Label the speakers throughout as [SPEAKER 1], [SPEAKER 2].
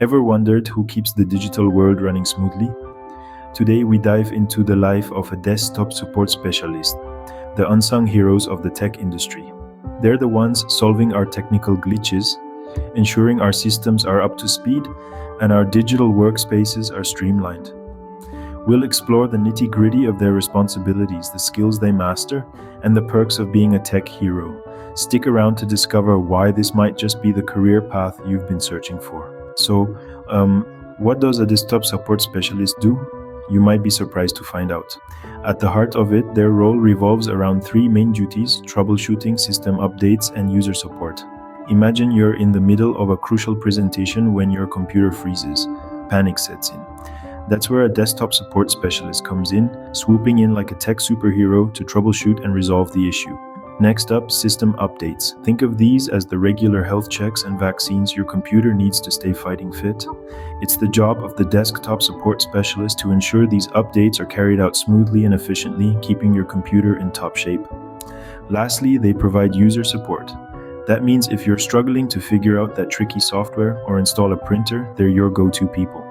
[SPEAKER 1] Ever wondered who keeps the digital world running smoothly? Today we dive into the life of a desktop support specialist, the unsung heroes of the tech industry. They're the ones solving our technical glitches, ensuring our systems are up to speed, and our digital workspaces are streamlined. We'll explore the nitty-gritty of their responsibilities, the skills they master, and the perks of being a tech hero. Stick around to discover why this might just be the career path you've been searching for. What does a desktop support specialist do? You might be surprised to find out. At the heart of it, their role revolves around three main duties: troubleshooting, system updates, and user support. Imagine you're in the middle of a crucial presentation when your computer freezes. Panic sets in. That's where a desktop support specialist comes in, swooping in like a tech superhero to troubleshoot and resolve the issue. Next up, system updates. Think of these as the regular health checks and vaccines your computer needs to stay fighting fit. It's the job of the desktop support specialist to ensure these updates are carried out smoothly and efficiently, keeping your computer in top shape. Lastly, they provide user support. That means if you're struggling to figure out that tricky software or install a printer, they're your go-to people.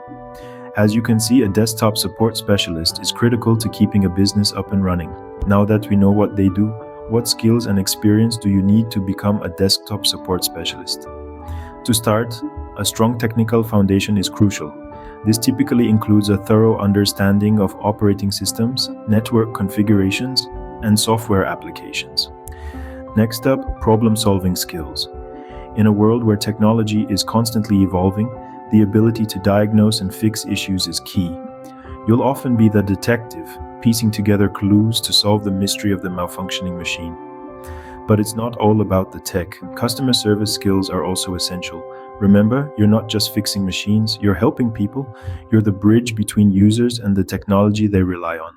[SPEAKER 1] As you can see, a desktop support specialist is critical to keeping a business up and running. Now that we know what they do, what skills and experience do you need to become a desktop support specialist? To start, a strong technical foundation is crucial. This typically includes a thorough understanding of operating systems, network configurations, and software applications. Next up, problem-solving skills. In a world where technology is constantly evolving, the ability to diagnose and fix issues is key. You'll often be the detective, piecing together clues to solve the mystery of the malfunctioning machine. But it's not all about the tech. Customer service skills are also essential. Remember, you're not just fixing machines, you're helping people. You're the bridge between users and the technology they rely on.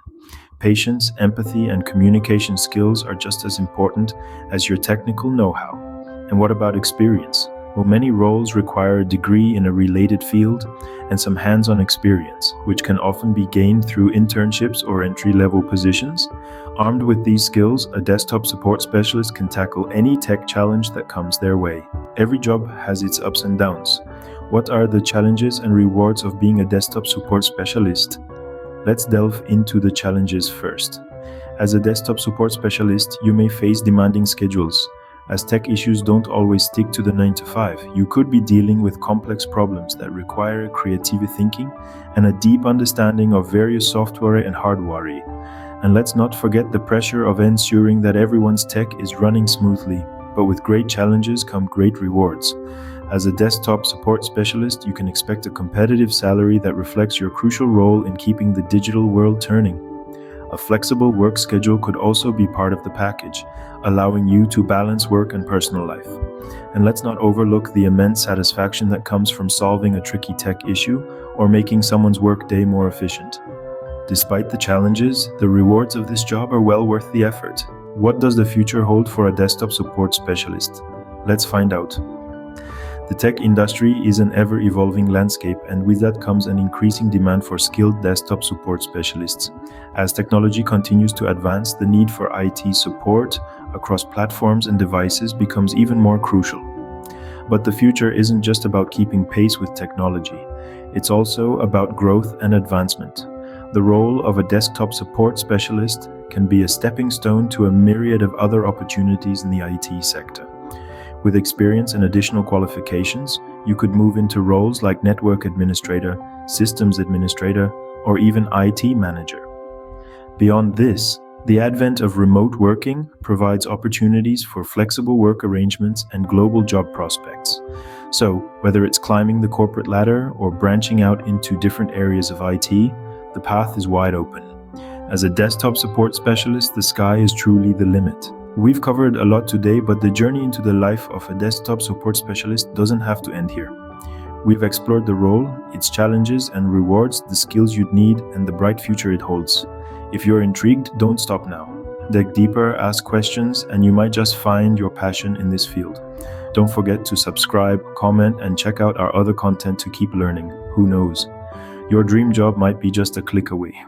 [SPEAKER 1] Patience, empathy, and communication skills are just as important as your technical know-how. And what about experience? Well, many roles require a degree in a related field and some hands-on experience, which can often be gained through internships or entry-level positions. Armed with these skills, a desktop support specialist can tackle any tech challenge that comes their way. Every job has its ups and downs. What are the challenges and rewards of being a desktop support specialist? Let's delve into the challenges first. As a desktop support specialist, you may face demanding schedules. As tech issues don't always stick to the 9 to 5, you could be dealing with complex problems that require creative thinking and a deep understanding of various software and hardware. And let's not forget the pressure of ensuring that everyone's tech is running smoothly. But with great challenges come great rewards. As a desktop support specialist, you can expect a competitive salary that reflects your crucial role in keeping the digital world turning. A flexible work schedule could also be part of the package, allowing you to balance work and personal life. And let's not overlook the immense satisfaction that comes from solving a tricky tech issue or making someone's workday more efficient. Despite the challenges, the rewards of this job are well worth the effort. What does the future hold for a desktop support specialist? Let's find out. The tech industry is an ever-evolving landscape, and with that comes an increasing demand for skilled desktop support specialists. As technology continues to advance, the need for IT support across platforms and devices becomes even more crucial. But the future isn't just about keeping pace with technology. It's also about growth and advancement. The role of a desktop support specialist can be a stepping stone to a myriad of other opportunities in the IT sector. With experience and additional qualifications, you could move into roles like network administrator, systems administrator, or even IT manager. Beyond this, the advent of remote working provides opportunities for flexible work arrangements and global job prospects. So, whether it's climbing the corporate ladder or branching out into different areas of IT, the path is wide open. As a desktop support specialist, the sky is truly the limit. We've covered a lot today, but the journey into the life of a desktop support specialist doesn't have to end here. We've explored the role, its challenges and rewards, the skills you'd need, and the bright future it holds. If you're intrigued, don't stop now. Dig deeper, ask questions, and you might just find your passion in this field. Don't forget to subscribe, comment, and check out our other content to keep learning. Who knows? Your dream job might be just a click away.